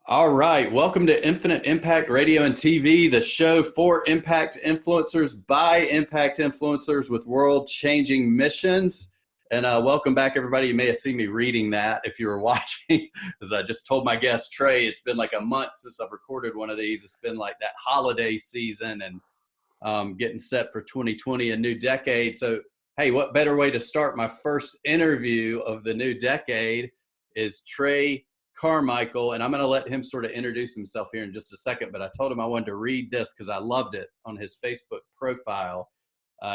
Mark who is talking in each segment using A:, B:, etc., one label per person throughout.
A: All right. Welcome to Infinite Impact Radio and TV, the show for impact influencers by impact influencers with world-changing missions. And welcome back, everybody. You may have seen me reading that if you were watching, as I just told my guest, Trey, it's been like a month since I've recorded one of these. It's been like that holiday season and getting set for 2020, a new decade. So, hey, what better way to start my first interview of the new decade is Trey Carmichael, and I'm going to let him sort of introduce himself here in just a second, but I told him I wanted to read this because I loved it on his Facebook profile.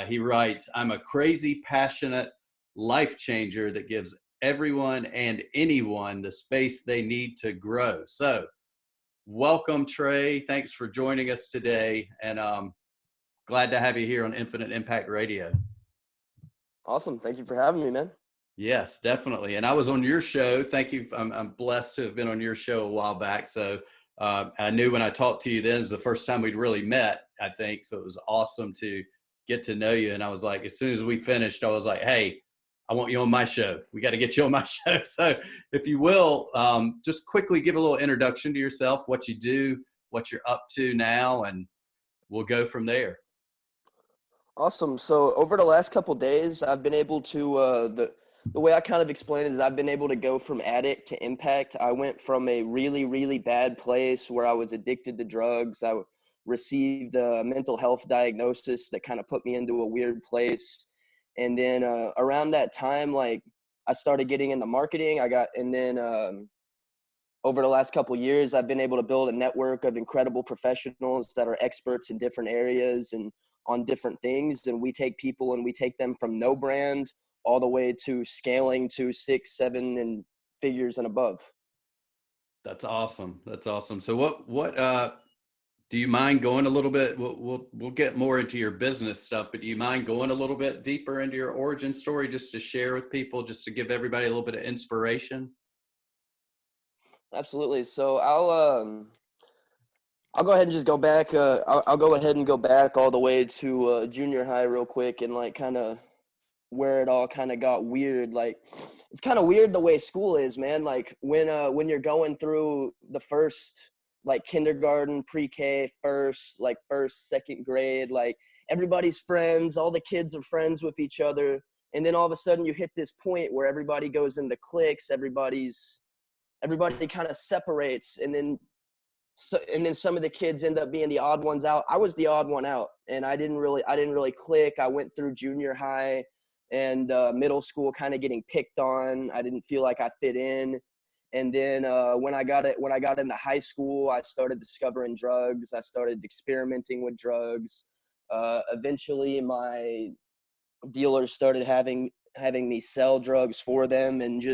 A: He writes, "I'm a crazy, passionate life changer that gives everyone and anyone the space they need to grow." So welcome, Trey. Thanks for joining us today, and glad to have you here on Infinite Impact Radio.
B: Awesome. Thank you for having me, man.
A: Yes, definitely. And I was on your show. Thank you. I'm blessed to have been on your show a while back. So I knew when I talked to you then, it was the first time we'd really met, I think. So it was awesome to get to know you. And I was like, as soon as we finished, I was like, hey, I want you on my show. We got to get you on my show. So if you will, just quickly give a little introduction to yourself, what you do, what you're up to now, and we'll go from there.
B: Awesome. So over the last couple of days, I've been able to, the way I kind of explain it is I've been able to go from addict to impact. I went from a really, really bad place where I was addicted to drugs. I received a mental health diagnosis that kind of put me into a weird place. And then around that time, like I started getting into marketing. Over the last couple of years, I've been able to build a network of incredible professionals that are experts in different areas and on different things. And we take people and we take them from no brand all the way to scaling to 6, 7 and figures and above.
A: That's awesome. That's awesome. So what do you mind going a little bit? We'll get more into your business stuff, but do you mind going a little bit deeper into your origin story just to share with people, just to give everybody a little bit of inspiration?
B: Absolutely. So I'll go ahead and just go back. I'll go ahead and go back all the way to junior high real quick and like kind of where it all kind of got weird. Like it's kind of weird the way school is, man. Like when you're going through the first like kindergarten, pre-K, first, second grade, like everybody's friends, all the kids are friends with each other. And then all of a sudden you hit this point where everybody goes into cliques, everybody kind of separates, and then some of the kids end up being the odd ones out. I was the odd one out, and I didn't really click. I went through junior high and middle school kind of getting picked on. I didn't feel like I fit in. And then when I got into high school, I started discovering drugs. I started experimenting with drugs. Eventually my dealers started having me sell drugs for them, and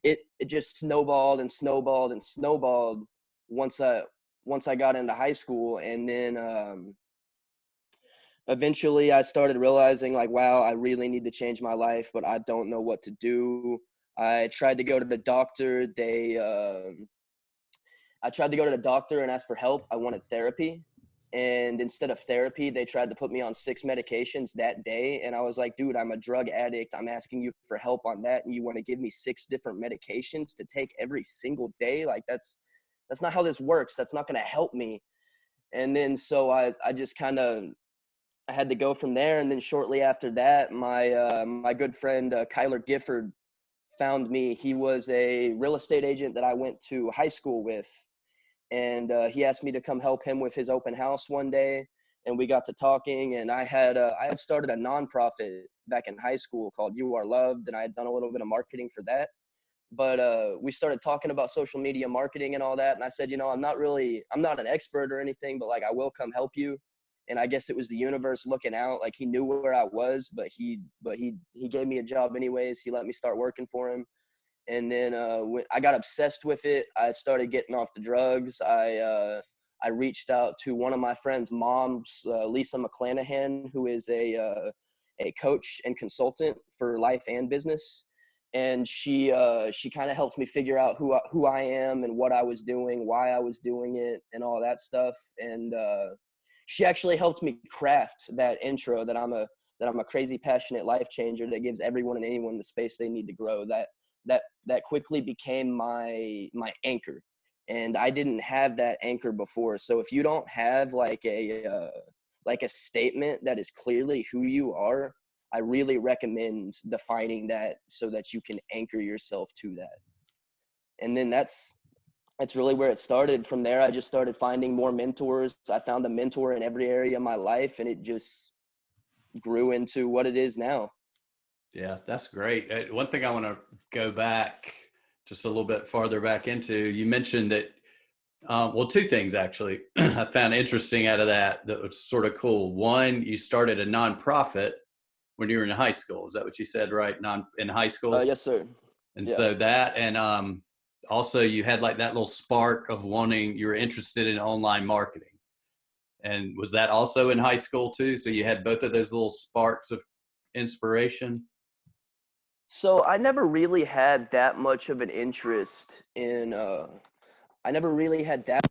B: it just snowballed and snowballed and snowballed once I got into high school. And then eventually I started realizing like, wow, I really need to change my life, but I don't know what to do. I tried to go to the doctor. I tried to go to the doctor and ask for help. I wanted therapy. And instead of therapy, they tried to put me on 6 medications that day. And I was like, dude, I'm a drug addict. I'm asking you for help on that. And you want to give me 6 different medications to take every single day? Like that's not how this works. That's not going to help me. And then so I just kind of, I had to go from there. And then shortly after that, my good friend Kyler Gifford found me. He was a real estate agent that I went to high school with, and he asked me to come help him with his open house one day. And we got to talking, and I had started a nonprofit back in high school called You Are Loved, and I had done a little bit of marketing for that. But we started talking about social media marketing and all that. And I said, I'm not an expert or anything, but like, I will come help you. And I guess it was the universe looking out. Like he knew where I was, but he gave me a job anyways. He let me start working for him. And then when I got obsessed with it, I started getting off the drugs. I reached out to one of my friend's moms, Lisa McClanahan, who is a coach and consultant for life and business. And she kind of helped me figure out who I am and what I was doing, why I was doing it, and all that stuff. And she actually helped me craft that intro that I'm a crazy, passionate life changer that gives everyone and anyone the space they need to grow. That quickly became my anchor. and I didn't have that anchor before. So if you don't have like a statement that is clearly who you are, I really recommend defining that so that you can anchor yourself to that. And then that's really where it started. From there, I just started finding more mentors. I found a mentor in every area of my life, and it just grew into what it is now.
A: Yeah, that's great. One thing I want to go back just a little bit farther back into, you mentioned that, well, two things actually I found interesting out of that was sort of cool. One, you started a nonprofit when you were in high school. Is that what you said, right? In high school?
B: Yes, sir.
A: And
B: Yeah.
A: so that, and also you had like that little spark of wanting, you were interested in online marketing. And was that also in high school too? So you had both of those little sparks of inspiration?
B: So I never really had that much of an interest in I never really had that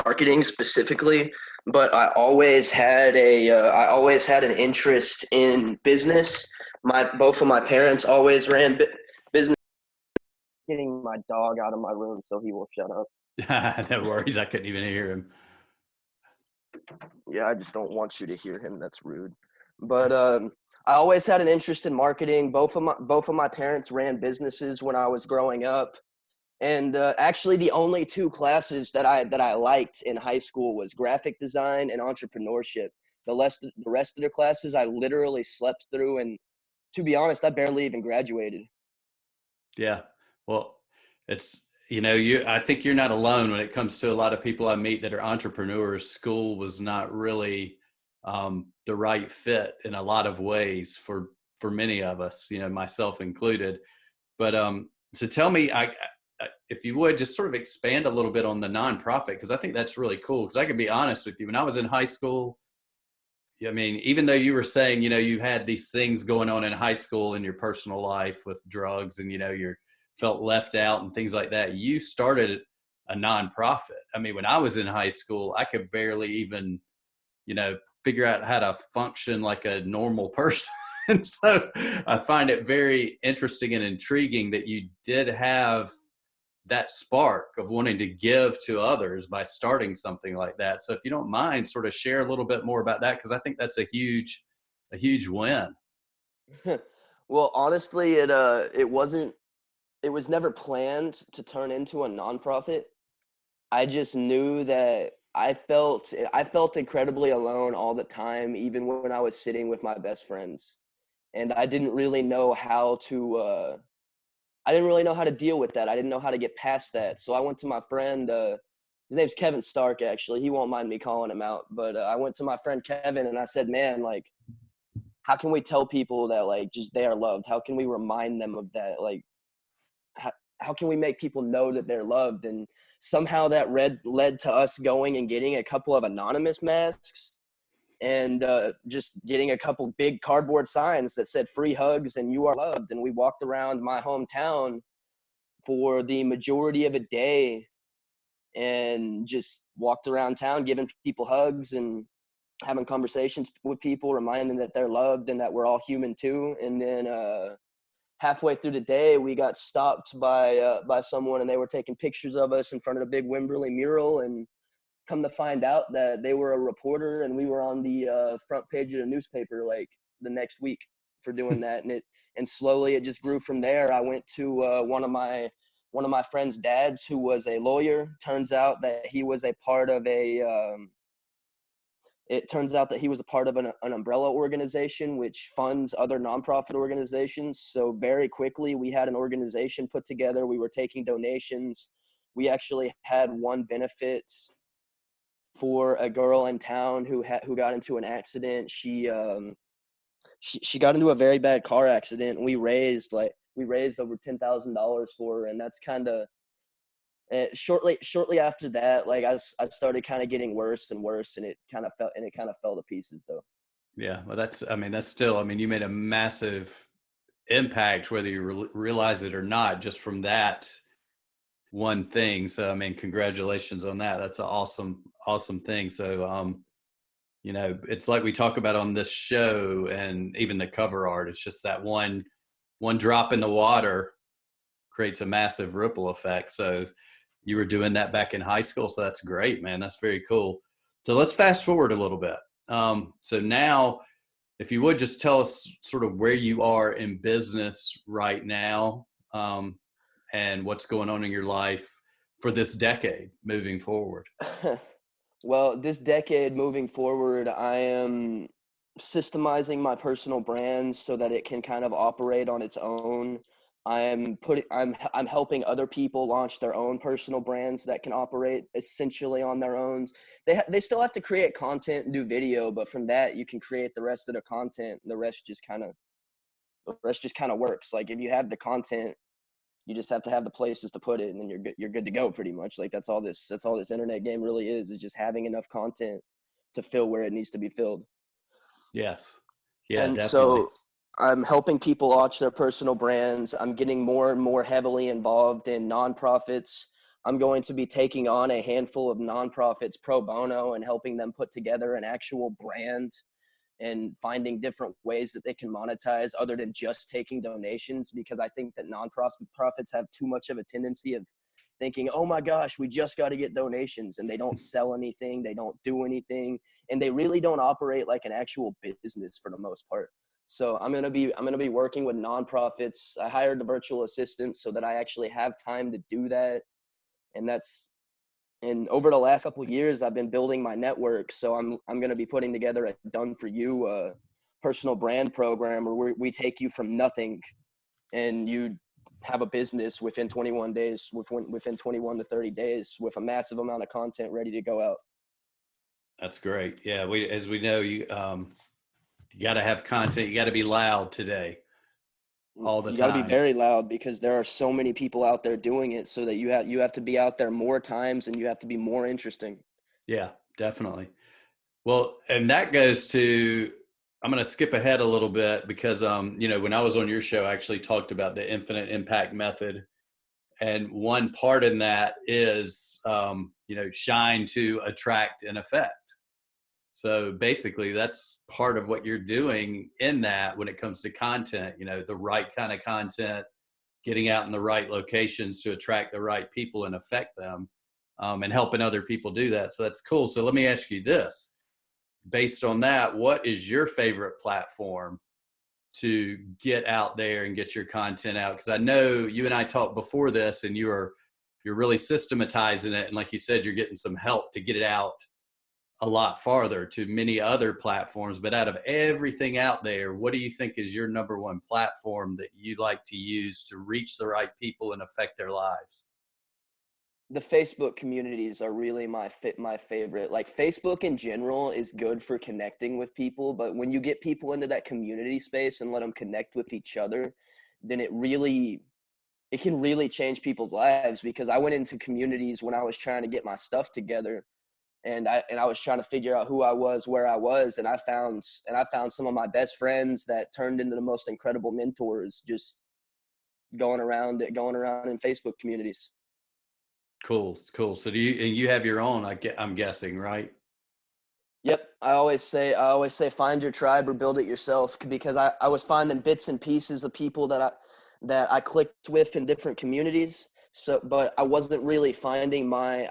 B: marketing specifically, but I always had an interest in business. Both of my parents always ran business. Getting my dog out of my room so he will shut up.
A: No worries. I couldn't even hear him.
B: Yeah, I just don't want you to hear him. That's rude. But I always had an interest in marketing. Both of my parents ran businesses when I was growing up. And actually, the only two classes that I liked in high school was graphic design and entrepreneurship. The rest of the classes I literally slept through, and to be honest, I barely even graduated.
A: Yeah. Well, it's, I think you're not alone when it comes to a lot of people I meet that are entrepreneurs. School was not really the right fit in a lot of ways for many of us, myself included. But so tell me, if you would just sort of expand a little bit on the nonprofit, because I think that's really cool. Because I can be honest with you, when I was in high school, I mean, even though you were saying, you had these things going on in high school in your personal life with drugs and, you felt left out and things like that, you started a nonprofit. I mean, when I was in high school, I could barely even, figure out how to function like a normal person. And so I find it very interesting and intriguing that you did have that spark of wanting to give to others by starting something like that. So if you don't mind, sort of share a little bit more about that, because I think that's a huge win.
B: Well, honestly, it was never planned to turn into a nonprofit. I just knew that I felt incredibly alone all the time, even when I was sitting with my best friends, and I didn't really know how to deal with that. I didn't know how to get past that. So I went to my friend. His name's Kevin Stark. Actually, he won't mind me calling him out. But I went to my friend Kevin and I said, "Man, like, how can we tell people that like just they are loved? How can we remind them of that? Like, how can we make people know that they're loved?" And somehow that led to us going and getting a couple of anonymous masks and just getting a couple big cardboard signs that said "free hugs" and "you are loved." And we walked around my hometown for the majority of a day and just walked around town giving people hugs and having conversations with people, reminding them that they're loved and that we're all human too. And then halfway through the day, we got stopped by someone, and they were taking pictures of us in front of the big Wimberley mural. And come to find out that they were a reporter, and we were on the front page of the newspaper like the next week for doing that. And slowly it just grew from there. I went to one of my friend's dads, who was a lawyer. Turns out that he was a part of it turns out that he was a part of an umbrella organization which funds other nonprofit organizations. So very quickly, we had an organization put together. We were taking donations. We actually had one benefit for a girl in town who got into an accident. She got into a very bad car accident, and we raised over $10,000 for her. And that's kind of shortly after that, like I started kind of getting worse and worse, and it kind of fell to pieces though.
A: Yeah. Well, that's still, you made a massive impact, whether you realize it or not, just from that one thing. So, congratulations on that. That's an awesome thing. So, it's like we talk about on this show and even the cover art. It's just that one drop in the water creates a massive ripple effect. So you were doing that back in high school. So that's great, man. That's very cool. So let's fast forward a little bit. So now, if you would just tell us sort of where you are in business right now, and what's going on in your life for this decade moving forward.
B: Well, this decade moving forward, I am systemizing my personal brands so that it can kind of operate on its own. I'm helping other people launch their own personal brands that can operate essentially on their own. They still have to create content and do video, but from that you can create the rest of the content. And the rest just kind of works. Like if you have the content, you just have to have the places to put it, and then you're good to go pretty much. Like that's all this internet game really is just having enough content to fill where it needs to be filled.
A: Yes. Yeah,
B: And
A: definitely.
B: so I'm helping people launch their personal brands. I'm getting more and more heavily involved in nonprofits. I'm going to be taking on a handful of nonprofits pro bono and helping them put together an actual brand and finding different ways that they can monetize other than just taking donations, because I think that nonprofits have too much of a tendency of thinking, oh my gosh, we just got to get donations, and they don't sell anything, they don't do anything, and they really don't operate like an actual business for the most part. So I'm going to be working with nonprofits. I hired a virtual assistant so that I actually have time to do that. And over the last couple of years, I've been building my network. So I'm going to be putting together a done for you personal brand program where we take you from nothing and you have a business within 21 days, within 21 to 30 days with a massive amount of content ready to go out.
A: That's great. Yeah. As we know, you got to have content. You got to be loud today all the
B: You got to be
A: time.
B: very loud because there are so many people out there doing it, so that you have to be out there more times and you have to be more interesting.
A: Yeah, definitely. Well, and that goes to, I'm going to skip ahead a little bit because, when I was on your show, I actually talked about the infinite impact method. And one part in that is, shine to attract and affect. So basically that's part of what you're doing in that when it comes to content, the right kind of content, getting out in the right locations to attract the right people and affect them, and helping other people do that. So that's cool. So let me ask you this. Based on that, what is your favorite platform to get out there and get your content out? Because I know you and I talked before this, and you're really systematizing it, and like you said, you're getting some help to get it out a lot farther to many other platforms. But out of everything out there, what do you think is your number one platform that you like to use to reach the right people and affect their lives?
B: The Facebook communities are really my favorite. Like Facebook in general is good for connecting with people, but when you get people into that community space and let them connect with each other, then it can really change people's lives. Because I went into communities when I was trying to get my stuff together, and I was trying to figure out who I was, where I was, and I found some of my best friends that turned into the most incredible mentors just going around in Facebook communities.
A: Cool. Cool. So you have your own, I'm guessing, right?
B: Yep. I always say find your tribe or build it yourself, because I was finding bits and pieces of people that I clicked with in different communities. So, but I wasn't really finding my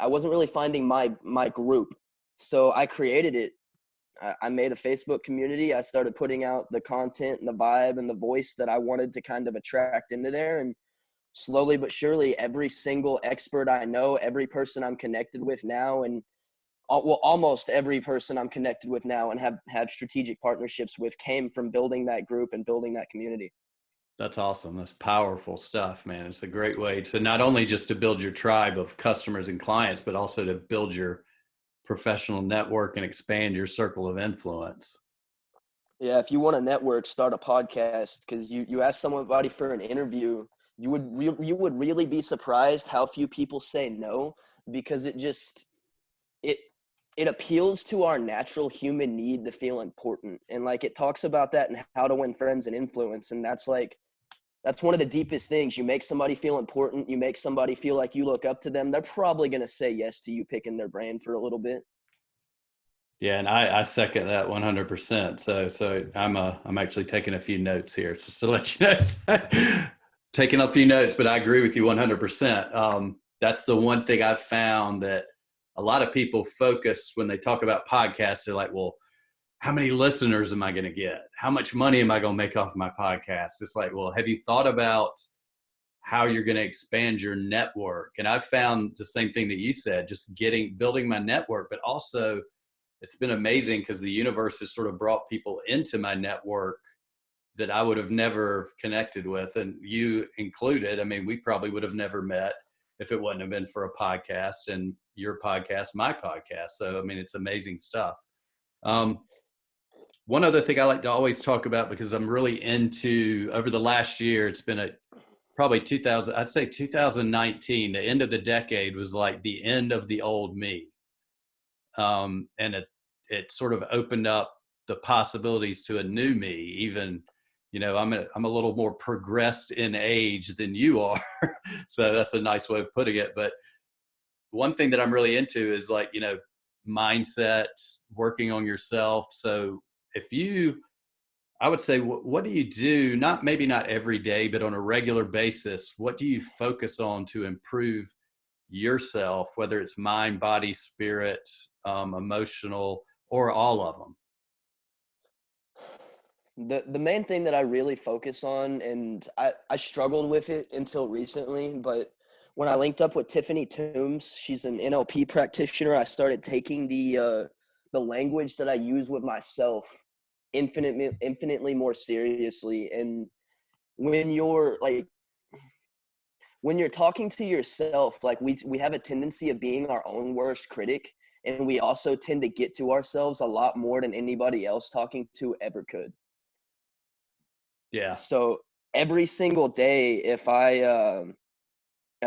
B: group. So I created it. I made a Facebook community. I started putting out the content and the vibe and the voice that I wanted to kind of attract into there. And slowly but surely, every single expert I know, every person I'm connected with now, and almost every person I'm connected with now and have strategic partnerships with, came from building that group and building that community.
A: That's awesome. That's powerful stuff, man. It's a great way to not only just to build your tribe of customers and clients, but also to build your professional network and expand your circle of influence.
B: Yeah, if you want to network, start a podcast, because you ask somebody for an interview, you would really be surprised how few people say no, because it it appeals to our natural human need to feel important. And like it talks about that in How to Win Friends and Influence, and that's one of the deepest things. You make somebody feel important, you make somebody feel like you look up to them, they're probably going to say yes to you picking their brain for a little bit.
A: Yeah, and I second that 100%. So I'm actually taking a few notes here just to let you know. taking a few notes, but I agree with you 100%. That's the one thing I've found that a lot of people focus when they talk about podcasts. They're like, well, how many listeners am I going to get? How much money am I going to make off my podcast? It's like, well, have you thought about how you're going to expand your network? And I've found the same thing that you said, just building my network, but also it's been amazing because the universe has sort of brought people into my network that I would have never connected with, and you included. I mean, we probably would have never met if it wouldn't have been for a podcast, and your podcast, my podcast. So, I mean, it's amazing stuff. One other thing I like to always talk about, because I'm really into, over the last year, it's been probably 2019, the end of the decade was like the end of the old me. And it sort of opened up the possibilities to a new me. Even, I'm a little more progressed in age than you are. So that's a nice way of putting it. But one thing that I'm really into is like, mindset, working on yourself. So I would say, what do you do? Maybe not every day, but on a regular basis, what do you focus on to improve yourself, whether it's mind, body, spirit, emotional, or all of them?
B: The main thing that I really focus on, and I struggled with it until recently, but when I linked up with Tiffany Toombs, she's an NLP practitioner, I started taking the language that I use with myself infinitely more seriously. And when you're talking to yourself, like we have a tendency of being our own worst critic, and we also tend to get to ourselves a lot more than anybody else talking to ever could.
A: Yeah.
B: So every single day, if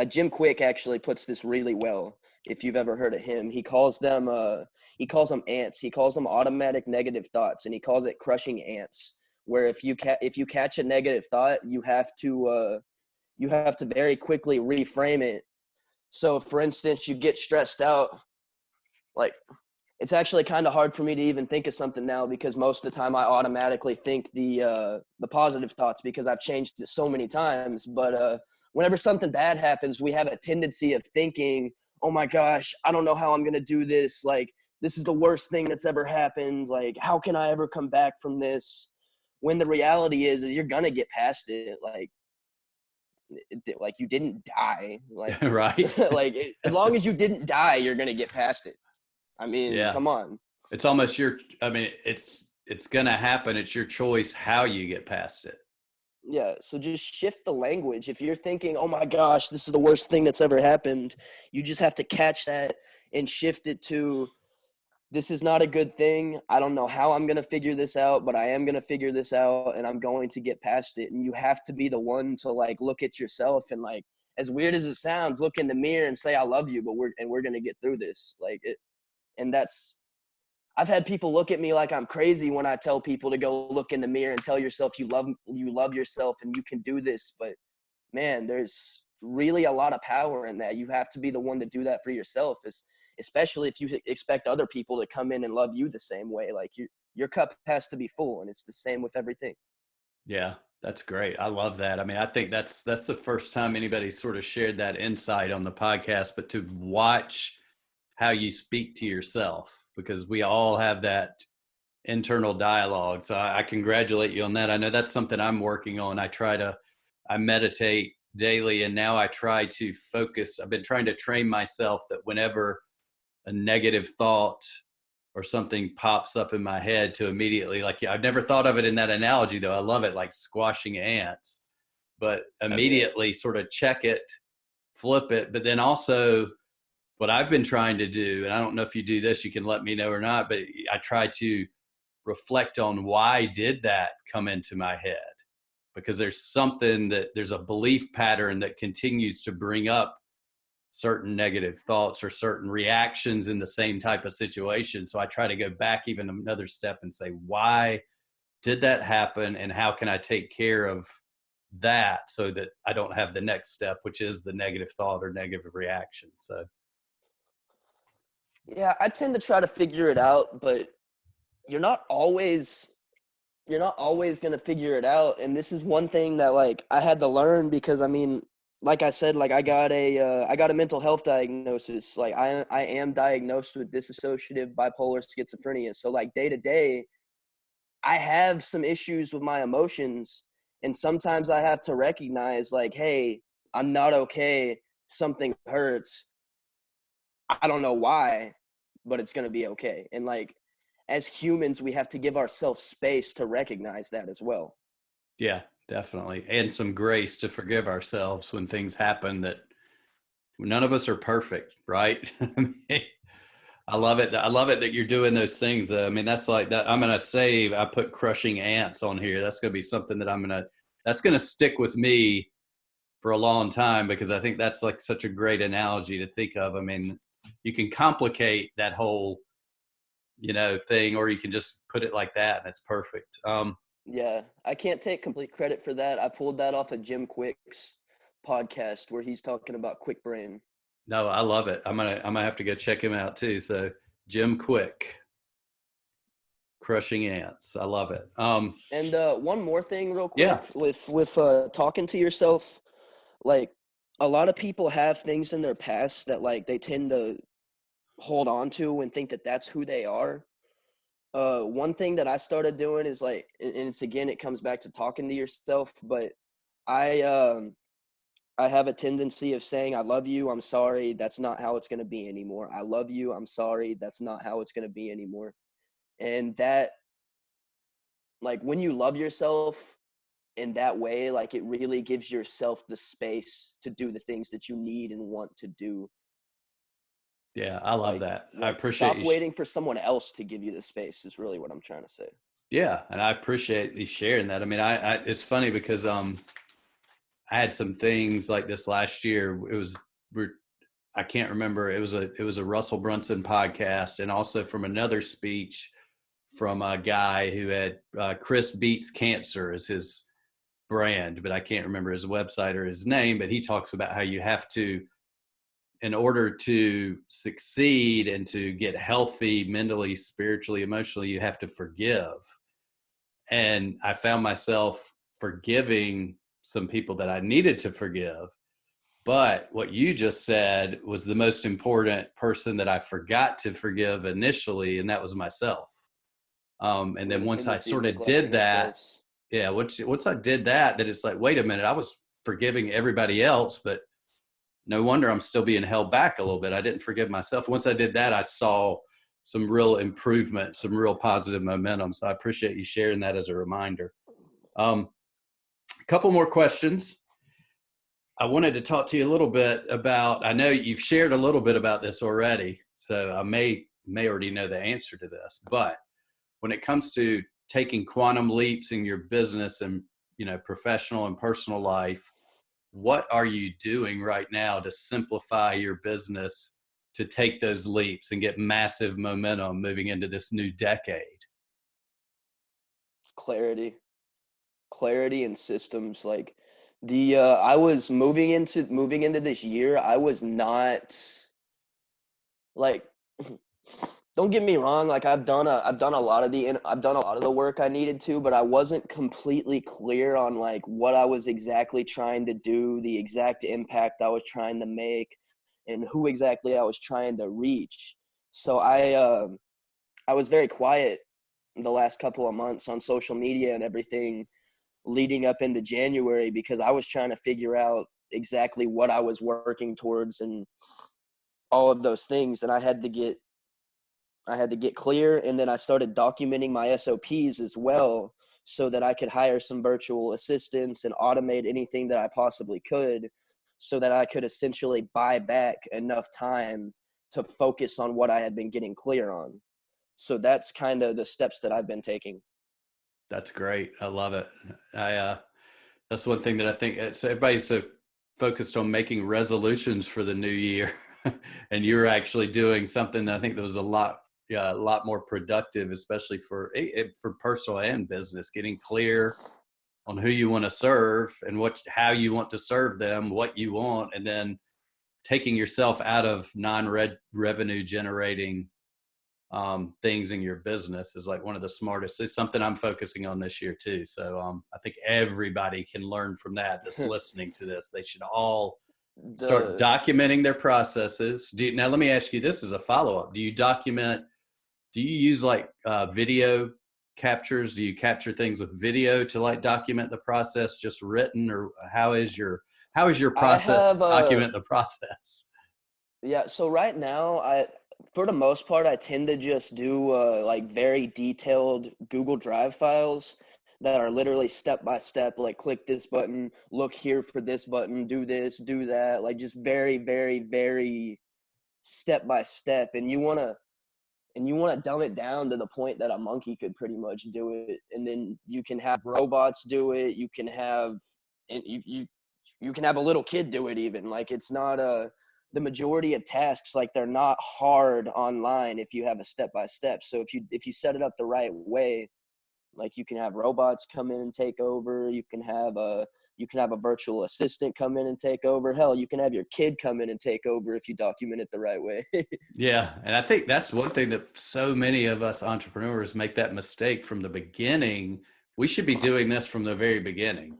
B: Jim Quick actually puts this really well. If you've ever heard of him, he calls them ants. He calls them automatic negative thoughts, and he calls it crushing ants. Where if you catch a negative thought, you have to very quickly reframe it. So, for instance, you get stressed out, like, it's actually kind of hard for me to even think of something now, because most of the time I automatically think the positive thoughts, because I've changed it so many times. But whenever something bad happens, we have a tendency of thinking, oh my gosh, I don't know how I'm going to do this. Like, this is the worst thing that's ever happened. Like, how can I ever come back from this? When the reality is you're going to get past it. Like you didn't die. Like,
A: Right.
B: as long as you didn't die, you're going to get past it. I mean,
A: Yeah.
B: come on.
A: It's almost it's going to happen. It's your choice how you get past it.
B: Yeah, so just shift the language. If you're thinking, oh my gosh, this is the worst thing that's ever happened, you just have to catch that and shift it to, this is not a good thing. I don't know how I'm going to figure this out, but I am going to figure this out, and I'm going to get past it. And you have to be the one to look at yourself and, as weird as it sounds, look in the mirror and say, I love you, but we're going to get through this. And I've had people look at me like I'm crazy when I tell people to go look in the mirror and tell yourself you love yourself and you can do this. But man, there's really a lot of power in that. You have to be the one to do that for yourself, especially if you expect other people to come in and love you the same way. Like, your cup has to be full, and it's the same with everything.
A: Yeah, that's great. I love that. I mean, I think that's the first time anybody sort of shared that insight on the podcast, but to watch how you speak to yourself, because we all have that internal dialogue. So I congratulate you on that. I know that's something I'm working on. I meditate daily, and now I try to focus. I've been trying to train myself that whenever a negative thought or something pops up in my head, to immediately, like, I've never thought of it in that analogy though. I love it, like squashing ants, but immediately sort of check it, flip it. But then also, what I've been trying to do, and I don't know if you do this, you can let me know or not, but I try to reflect on why did that come into my head? Because there's a belief pattern that continues to bring up certain negative thoughts or certain reactions in the same type of situation. So I try to go back even another step and say, why did that happen? And how can I take care of that so that I don't have the next step, which is the negative thought or negative reaction? So
B: Yeah, I tend to try to figure it out, but you're not always you're not always going to figure it out. And this is one thing that like I had to learn because I mean, like I said, like I got a mental health diagnosis. Like I am diagnosed with dissociative bipolar schizophrenia. So like day to day, I have some issues with my emotions, and sometimes I have to recognize like, hey, I'm not okay. Something hurts. I don't know why, but it's going to be okay. And like as humans, we have to give ourselves space to recognize that as well.
A: Yeah, definitely. And some grace to forgive ourselves when things happen that none of us are perfect, right? I mean, I love it. I love it that you're doing those things. I mean, that's like that. I'm going to say I put crushing ants on here. That's going to be something that that's going to stick with me for a long time because I think that's like such a great analogy to think of. I mean, you can complicate that whole, thing, or you can just put it like that and it's perfect.
B: Yeah, I can't take complete credit for that. I pulled that off of Jim Quick's podcast where he's talking about quick brain.
A: No, I love it. I'm gonna have to go check him out too. So Jim Quick, crushing ants. I love it.
B: And one more thing, real
A: Yeah,
B: quick, with talking to yourself, like a lot of people have things in their past that like they tend to hold on to and think that that's who they are. One thing that I started doing is like, and it's again, it comes back to talking to yourself, but I um I have a tendency of saying, I love you, I'm sorry, that's not how it's going to be anymore. I love you, I'm sorry, that's not how it's going to be anymore. And that, like, when you love yourself in that way, like, it really gives yourself the space to do the things that you need and want to do.
A: yeah, I love
B: Like,
A: that. I
B: like
A: appreciate
B: stop
A: you.
B: waiting for someone else to give you the space is really what I'm trying to say.
A: Yeah, and I appreciate you sharing that. I mean, I it's funny because I had some things like this last year. I can't remember. It was a Russell Brunson podcast, and also from another speech from a guy who had Chris Beats Cancer as his brand, but I can't remember his website or his name. But he talks about how you have to, in order to succeed and to get healthy mentally, spiritually, emotionally, you have to forgive. And I found myself forgiving some people that I needed to forgive. But what you just said was the most important person that I forgot to forgive initially, and that was myself. And
B: We're
A: then
B: the
A: once I
B: tendency of
A: sort of did
B: neglecting
A: that,
B: ourselves.
A: yeah, once I did that, that it's like, wait a minute, I was forgiving everybody else, but no wonder I'm still being held back a little bit. I didn't forgive myself. Once I did that, I saw some real improvement, some real positive momentum. So I appreciate you sharing that as a reminder. A couple more questions. I wanted to talk to you a little bit about, I know you've shared a little bit about this already, so I may already know the answer to this, but when it comes to taking quantum leaps in your business and, professional and personal life, what are you doing right now to simplify your business to take those leaps and get massive momentum moving into this new decade?
B: Clarity. Clarity and systems. Like the I was moving into this year, I was not like don't get me wrong, like I've done a lot of the work I needed to, but I wasn't completely clear on like what I was exactly trying to do, the exact impact I was trying to make, and who exactly I was trying to reach. So I was very quiet the last couple of months on social media and everything leading up into January because I was trying to figure out exactly what I was working towards and all of those things. And I had to get clear, and then I started documenting my SOPs as well so that I could hire some virtual assistants and automate anything that I possibly could so that I could essentially buy back enough time to focus on what I had been getting clear on. So that's kind of the steps that I've been taking.
A: That's great. I love it. That's one thing that I think it's everybody's so focused on making resolutions for the new year, and you're actually doing something that I think that was a lot more productive, especially for personal and business. Getting clear on who you want to serve and how you want to serve them, what you want, and then taking yourself out of non-revenue generating things in your business is like one of the smartest. It's something I'm focusing on this year too. So I think everybody can learn from that that's listening to this. They should all start
B: The
A: documenting their processes. Now, let me ask you this as a follow-up. Do you use like video captures? Do you capture things with video to like document the process, just written, or how is your
B: I
A: process to
B: have
A: document the process?
B: yeah, so right now for the most part I tend to just do like very detailed Google Drive files that are literally step by step, like click this button, look here for this button, do this, do that, like just very, very, very step by step. And you want to dumb it down to the point that a monkey could pretty much do it, and then you can have robots do it. You can have and you can have a little kid do it even. Like it's not the majority of tasks, like they're not hard online if you have a step by step. So if you set it up the right way, like you can have robots come in and take over. You can have a virtual assistant come in and take over. Hell, you can have your kid come in and take over if you document it the right way.
A: Yeah. And I think that's one thing that so many of us entrepreneurs make that mistake from the beginning. We should be doing this from the very beginning,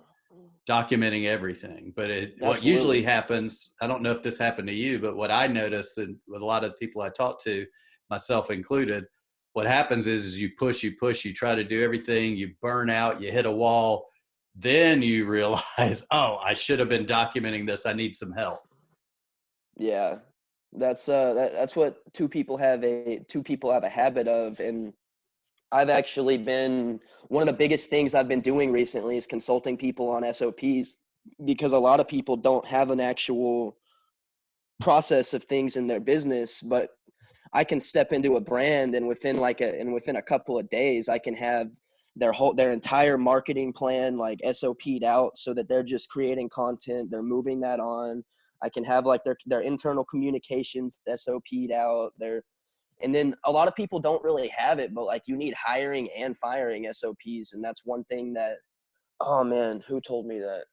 A: documenting everything. But what usually
B: Absolutely.
A: happens, I don't know if this happened to you, but what I noticed, and with a lot of people I talk to, myself included, what happens is you push, you try to do everything, you burn out, you hit a wall, then you realize, oh, I should have been documenting this. I need some help.
B: Yeah. That's what two people have a habit of. And I've actually been one of the biggest things I've been doing recently is consulting people on SOPs, because a lot of people don't have an actual process of things in their business. But I can step into a brand, and within a couple of days I can have their entire marketing plan like SOP'd out, so that they're just creating content, they're moving that on. I can have like their internal communications SOP'd out there. And then a lot of people don't really have it, but like you need hiring and firing SOPs. And that's one thing that, oh man, who told me that?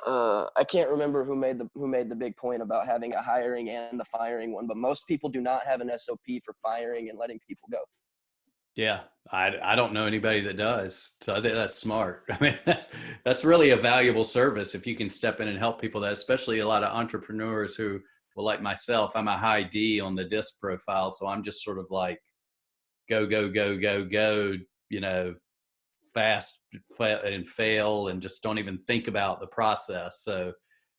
B: I can't remember who made the big point about having a hiring and the firing one, but most people do not have an SOP for firing and letting people go.
A: Yeah, I don't know anybody that does. So I think that's smart. I mean, that's really a valuable service if you can step in and help people. That, especially a lot of entrepreneurs who, well, like myself, I'm a high D on the disc profile, so I'm just sort of like go, go, go, go, go. You know, fast and fail, and just don't even think about the process. So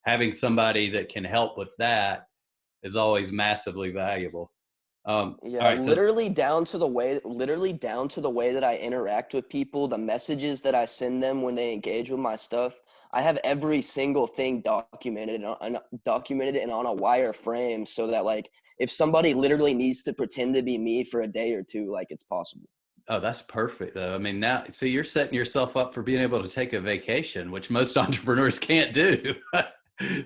A: having somebody that can help with that is always massively valuable. All
B: Yeah,
A: right, so
B: literally down to the way that I interact with people, the messages that I send them when they engage with my stuff. I have every single thing documented and on a wire frame, so that like if somebody literally needs to pretend to be me for a day or two, like it's possible.
A: oh, that's perfect though. I mean, now, see, you're setting yourself up for being able to take a vacation, which most entrepreneurs can't do.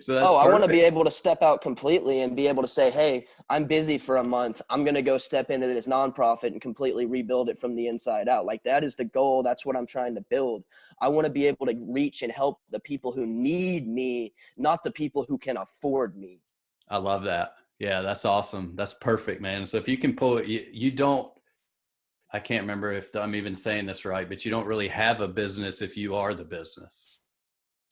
A: So that's
B: Oh, I want to be
A: perfect.
B: able to step out completely and be able to say, hey, I'm busy for a month. I'm going to go step into this nonprofit and completely rebuild it from the inside out. Like that is the goal. That's what I'm trying to build. I want to be able to reach and help the people who need me, not the people who can afford me.
A: I love that. Yeah, that's awesome. That's perfect, man. So if you can pull it, you don't, I can't remember if I'm even saying this right, but you don't really have a business if you are the business.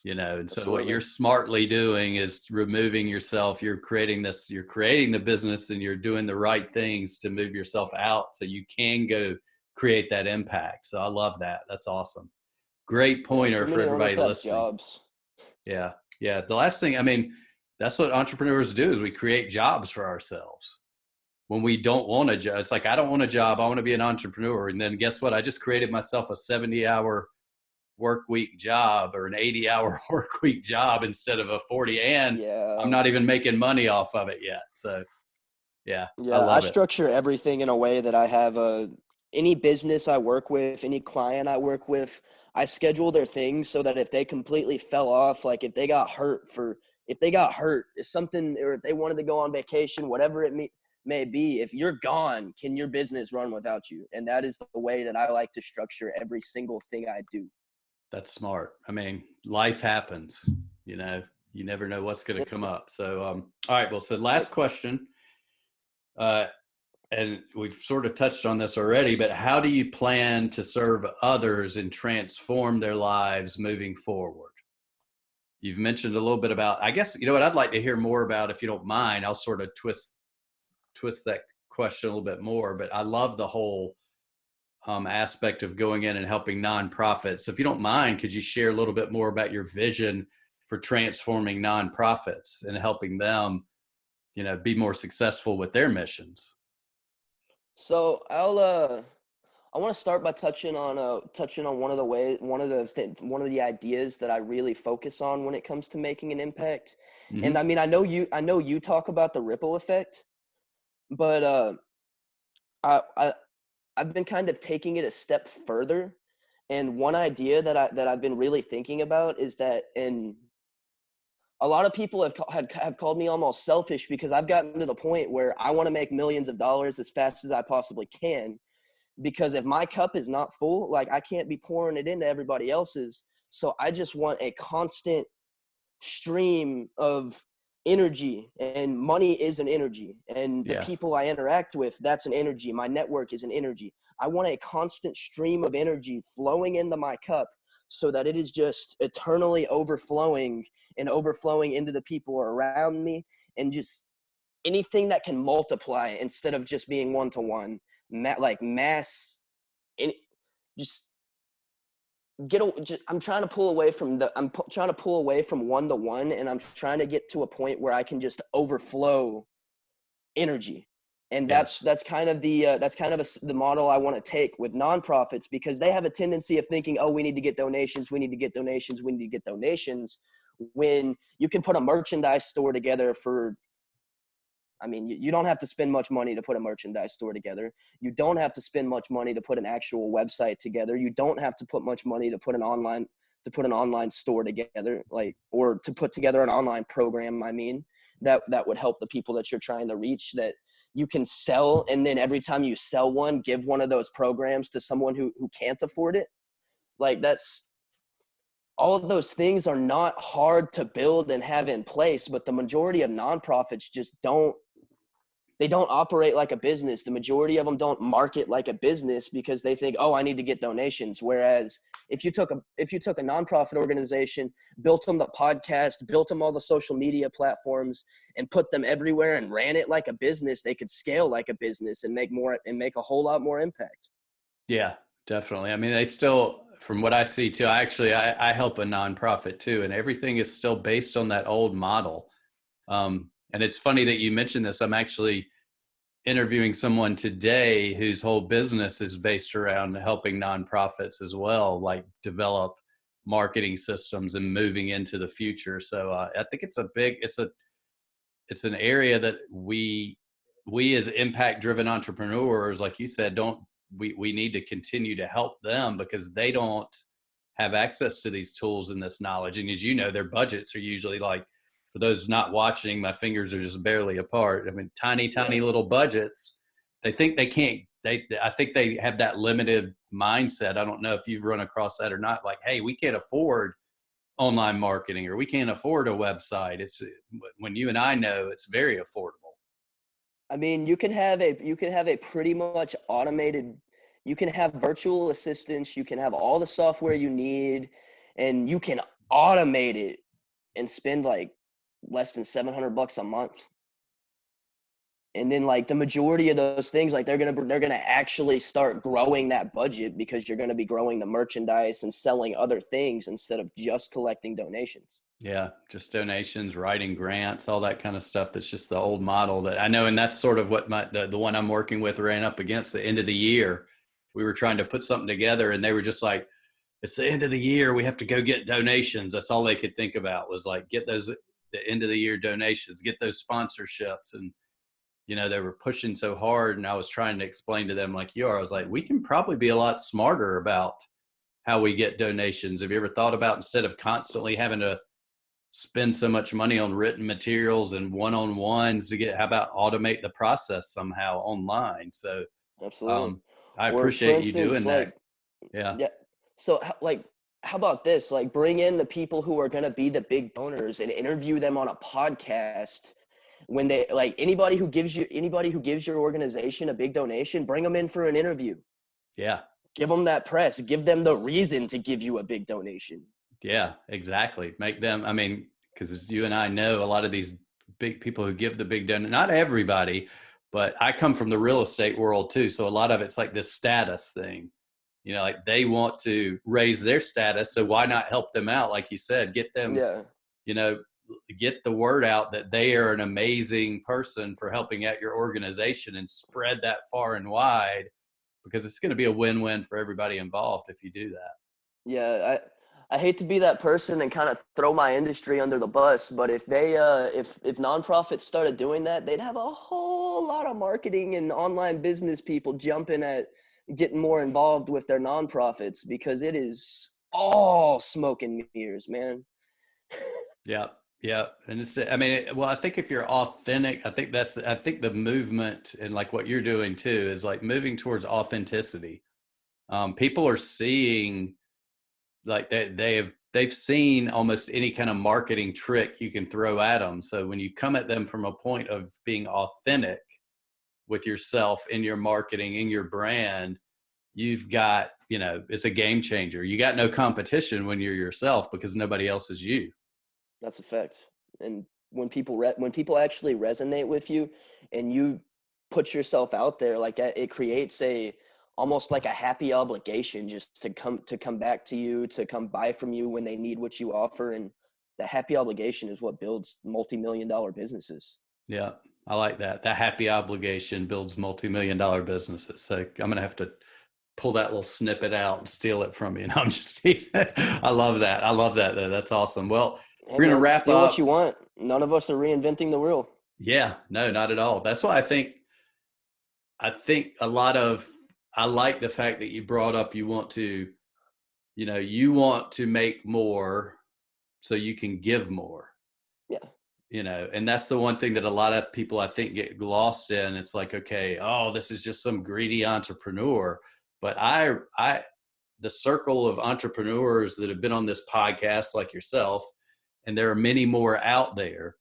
A: And so what you're
B: Absolutely.
A: smartly doing is removing yourself. You're creating the business, and you're doing the right things to move yourself out so you can go create that impact. So I love that. That's awesome. Great
B: Yeah,
A: pointer
B: too
A: for
B: many
A: everybody
B: owners have
A: listening.
B: jobs.
A: Yeah. Yeah. The last thing, I mean, that's what entrepreneurs do, is we create jobs for ourselves when we don't want a job. It's like, I don't want a job. I want to be an entrepreneur. And then guess what? I just created myself a 70-hour work week job, or an 80-hour work week job instead of a 40. And I'm
B: Yeah.
A: not even making money off of it yet. So yeah, I
B: Yeah, I
A: love it.
B: structure everything in a way that I have any business I work with, any client I work with, I schedule their things so that if they completely fell off, like if they got hurt, if something, or if they wanted to go on vacation, whatever may be, if you're gone, can your business run without you? And that is the way that I like to structure every single thing I do.
A: That's smart. I mean, life happens, you know, you never know what's going to come up. So, all right. Well, so last question. and we've sort of touched on this already, but how do you plan to serve others and transform their lives moving forward? You've mentioned a little bit about, I guess, you know what I'd like to hear more about, if you don't mind. I'll sort of twist that question a little bit more, but I love the whole aspect of going in and helping nonprofits. So if you don't mind, could you share a little bit more about your vision for transforming nonprofits and helping them, be more successful with their missions?
B: So I want to start by touching on one of the ideas that I really focus on when it comes to making an impact. And
A: Mm-hmm.
B: I mean, I know you talk about the ripple effect, but I I've been kind of taking it a step further. And one idea that I've been really thinking about is that, and a lot of people have called me almost selfish because I've gotten to the point where I want to make millions of dollars as fast as I possibly can, because if my cup is not full, like, I can't be pouring it into everybody else's. So I just want a constant stream of energy, and money is an energy, and the
A: Yes.
B: people I interact with, that's an energy. My network is an energy. I want a constant stream of energy flowing into my cup so that it is just eternally overflowing and overflowing into the people around me, and just anything that can multiply instead of just being one-to-one, like mass, in, just I'm trying to pull away from trying to pull away from one-to-one, and I'm trying to get to a point where I can just overflow energy. And
A: Yes.
B: that's kind of the model I want to take with nonprofits, because they have a tendency of thinking, oh, we need to get donations, we need to get donations, we need to get donations, when you can put a merchandise store together for, I mean, you don't have to spend much money to put a merchandise store together. You don't have to spend much money to put an actual website together. You don't have to put much money to put an online store together, like, or to put together an online program. I mean, that would help the people that you're trying to reach, that you can sell, and then every time you sell one, give one of those programs to someone who can't afford it. Like, that's, all of those things are not hard to build and have in place, but the majority of nonprofits just don't, they don't operate like a business. The majority of them don't market like a business because they think, oh, I need to get donations. Whereas if you took a nonprofit organization, built them the podcast, built them all the social media platforms, and put them everywhere and ran it like a business, they could scale like a business and make a whole lot more impact.
A: Yeah, definitely. I mean, they still, from what I see too, I help a nonprofit too, and everything is still based on that old model. And it's funny that you mentioned this. I'm actually interviewing someone today whose whole business is based around helping nonprofits as well, like develop marketing systems and moving into the future. So I think it's an area that we as impact driven entrepreneurs, like you said, don't we need to continue to help them, because they don't have access to these tools and this knowledge. And as you know, their budgets are usually like, for those not watching, my fingers are just barely apart. I mean, tiny
B: Yeah.
A: little budgets. They think they can't, I think they have that limited mindset. I don't know if you've run across that or not. Like, hey, we can't afford online marketing, or we can't afford a website. It's, when you and I know it's very affordable.
B: I mean, you can have a pretty much automated, you can have virtual assistants, you can have all the software you need, and you can automate it and spend like less than $700 a month. And then, like, the majority of those things, like, they're gonna actually start growing that budget, because you're gonna be growing the merchandise and selling other things instead of just collecting donations.
A: Yeah, just donations, writing grants, all that kind of stuff. That's just the old model that I know. And that's sort of what the one I'm working with ran up against the end of the year. We were trying to put something together, and they were just like, it's the end of the year, we have to go get donations. That's all they could think about, was like, get those, the end of the year donations, get those sponsorships. And they were pushing so hard, and I was trying to explain to them, like you are, I was like, we can probably be a lot smarter about how we get donations. Have you ever thought about, instead of constantly having to spend so much money on written materials and one-on-ones, to get, how about automate the process somehow online? So
B: Absolutely.
A: um, I
B: Or for
A: appreciate you
B: instance,
A: doing that.
B: like,
A: Yeah.
B: yeah. So, like, how about this? Like, bring in the people who are going to be the big donors and interview them on a podcast, when they like anybody who gives your organization a big donation, bring them in for an interview.
A: Yeah.
B: Give them that press. Give them the reason to give you a big donation.
A: Yeah, exactly. Make them, I mean, because as you and I know, a lot of these big people who give the big donation, not everybody, but I come from the real estate world too. So a lot of it's like this status thing, you know, like they want to raise their status. So why not help them out? Like you said, get them,
B: Yeah.
A: you know, get the word out that they are an amazing person for helping out your organization and spread that far and wide, because it's going to be a win-win for everybody involved if you do that.
B: Yeah, I hate to be that person and kind of throw my industry under the bus, but if they if nonprofits started doing that, they'd have a whole lot of marketing and online business people jumping at getting more involved with their nonprofits, because it is all smoke and mirrors, man.
A: Yeah. Yeah. And it's, I mean, well, I think if you're authentic, I think the movement and like what you're doing too is like moving towards authenticity. People are seeing like they've seen almost any kind of marketing trick you can throw at them. So when you come at them from a point of being authentic with yourself in your marketing, in your brand, you've got, you know, it's a game changer. You got no competition when you're yourself because nobody else is you.
B: That's a fact. And when people actually resonate with you and you put yourself out there like that, it creates almost like a happy obligation just to come back to you, to come buy from you when they need what you offer. And the happy obligation is what builds multi-million-dollar businesses.
A: Yeah, I like that. That happy obligation builds multi-million-dollar businesses. So I'm going to have to pull that little snippet out and steal it from you. And I'm just teasing. I love that. I love that though. That's awesome. Well,
B: Hey
A: we're going to
B: man,
A: wrap
B: steal
A: up.
B: what you want. None of us are reinventing the wheel.
A: Yeah, no, not at all. That's why I think I like the fact that you brought up, you want to, you know, you want to make more so you can give more.
B: Yeah.
A: You know, and that's the one thing that a lot of people I think get lost in. It's like, okay, oh, this is just some greedy entrepreneur. But the circle of entrepreneurs that have been on this podcast like yourself, and there are many more out there,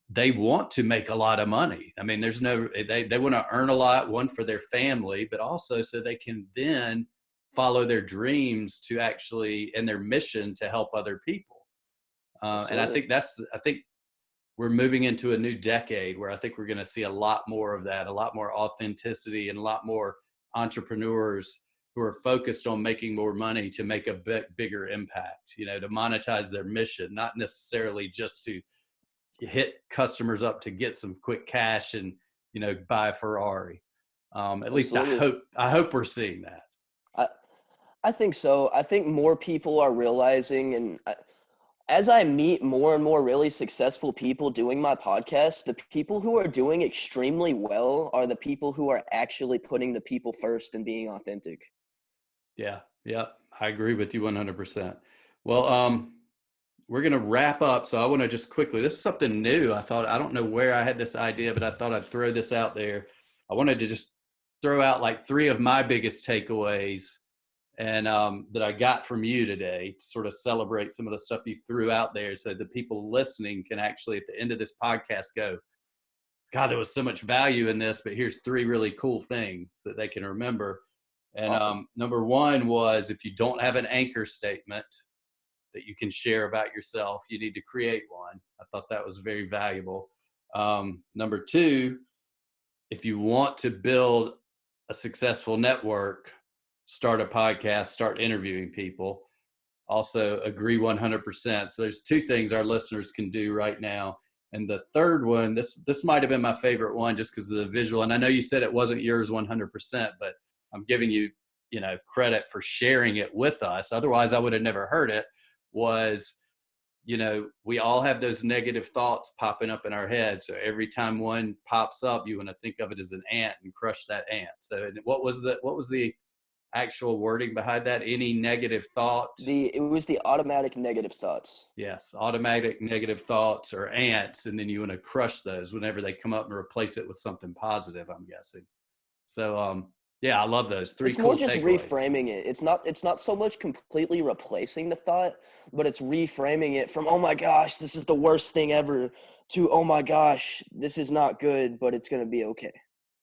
A: they want to make a lot of money. I mean, they want to earn a lot, one for their family, but also so they can then follow their dreams to actually, and their mission to help other people. And I think we're moving into a new decade where I think we're going to see a lot more of that, a lot more authenticity, and a lot more entrepreneurs who are focused on making more money to make a bigger impact, you know, to monetize their mission, not necessarily just to hit customers up to get some quick cash and, you know, buy a Ferrari. At least I hope we're seeing that.
B: I think so. I think more people are realizing, and as I meet more and more really successful people doing my podcast, the people who are doing extremely well are the people who are actually putting the people first and being authentic.
A: Yeah. Yeah. I agree with you 100%. Well, we're going to wrap up. So I want to just quickly, this is something new. I don't know where I had this idea, but I thought I'd throw this out there. I wanted to just throw out like 3 of my biggest takeaways and that I got from you today to sort of celebrate some of the stuff you threw out there, so the people listening can actually at the end of this podcast go, God, there was so much value in this, but here's 3 really cool things that they can remember. And
B: Awesome.
A: number 1 was, if you don't have an anchor statement that you can share about yourself, you need to create one. I thought that was very valuable. Number 2, if you want to build a successful network, start a podcast, start interviewing people. Also agree 100%. So there's 2 things our listeners can do right now. And the third one, this might have been my favorite one just because of the visual. And I know you said it wasn't yours 100%, but I'm giving you, you know, credit for sharing it with us. Otherwise I would have never heard it. Was, you know, we all have those negative thoughts popping up in our head. So every time one pops up, you want to think of it as an ant and crush that ant. So what was the actual wording behind that? Any negative thought?
B: It was the automatic negative thoughts.
A: Yes, automatic negative thoughts or ants, and then you want to crush those whenever they come up and replace it with something positive, I'm guessing. So yeah, I love those 3
B: It's
A: cool
B: more just
A: takeaways.
B: reframing it. It's not so much completely replacing the thought, but it's reframing it from, oh my gosh, this is the worst thing ever. to, oh my gosh, this is not good, but it's going to be okay.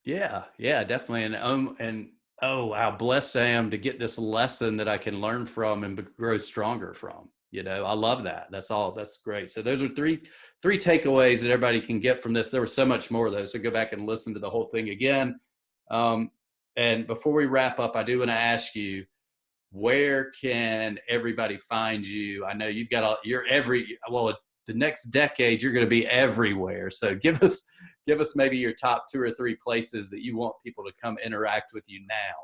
A: Yeah, yeah, definitely. And oh, how blessed I am to get this lesson that I can learn from and grow stronger from. You know, I love that. That's all. That's great. So those are three takeaways that everybody can get from this. There was so much more though. So go back and listen to the whole thing again. Um, and before we wrap up, I do want to ask you, where can everybody find you? I know you've got the next decade you're going to be everywhere. So give us maybe your top 2 or 3 places that you want people to come interact with you now.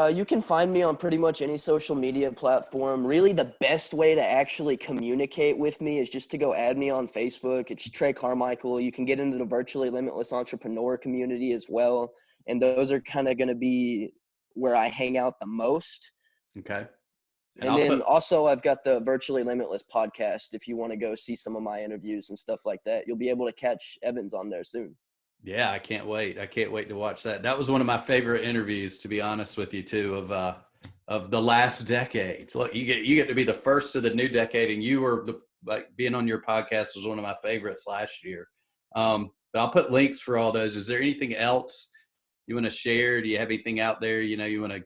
B: You can find me on pretty much any social media platform. Really, the best way to actually communicate with me is just to go add me on Facebook. It's Trey Carmichael. You can get into the Virtually Limitless Entrepreneur community as well. And those are kind of going to be where I hang out the most.
A: Okay.
B: And then also I've got the Virtually Limitless podcast. If you want to go see some of my interviews and stuff like that, you'll be able to catch Evans on there soon.
A: Yeah, I can't wait. I can't wait to watch that. That was one of my favorite interviews, to be honest with you, too, of the last decade. Look, you get to be the first of the new decade, and you were being on your podcast was one of my favorites last year. But I'll put links for all those. Is there anything else you want to share? Do you have anything out there you want to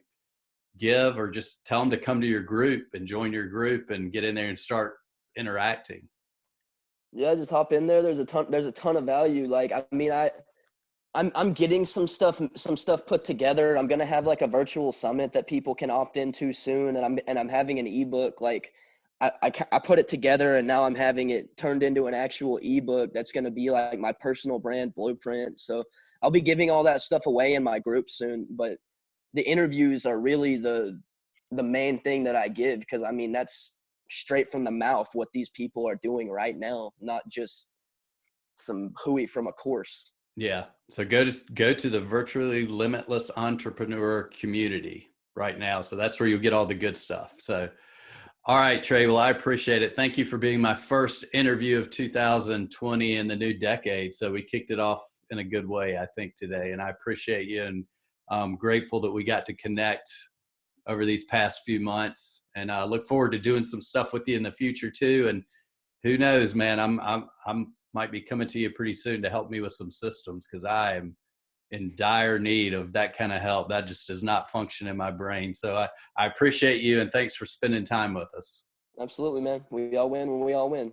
A: give, or just tell them to come to your group and join your group and get in there and start interacting?
B: Yeah, just hop in there. There's a ton of value. Like, I mean, I'm getting some stuff put together. I'm gonna have like a virtual summit that people can opt into soon, and I'm having an ebook. Like, I put it together, and now I'm having it turned into an actual ebook that's gonna be like my personal brand blueprint. So I'll be giving all that stuff away in my group soon. But the interviews are really the main thing that I give, because I mean that's straight from the mouth what these people are doing right now, not just some hooey from a course.
A: Yeah. So go to the Virtually Limitless Entrepreneur community right now. So that's where you'll get all the good stuff. So, all right, Trey. Well, I appreciate it. Thank you for being my first interview of 2020 in the new decade. So we kicked it off in a good way, I think, today. And I appreciate you, and I'm grateful that we got to connect over these past few months. And I look forward to doing some stuff with you in the future too. And who knows, man, I'm might be coming to you pretty soon to help me with some systems, because I am in dire need of that kind of help. That just does not function in my brain. So I appreciate you, and thanks for spending time with us.
B: Absolutely, man. We all win when we all win.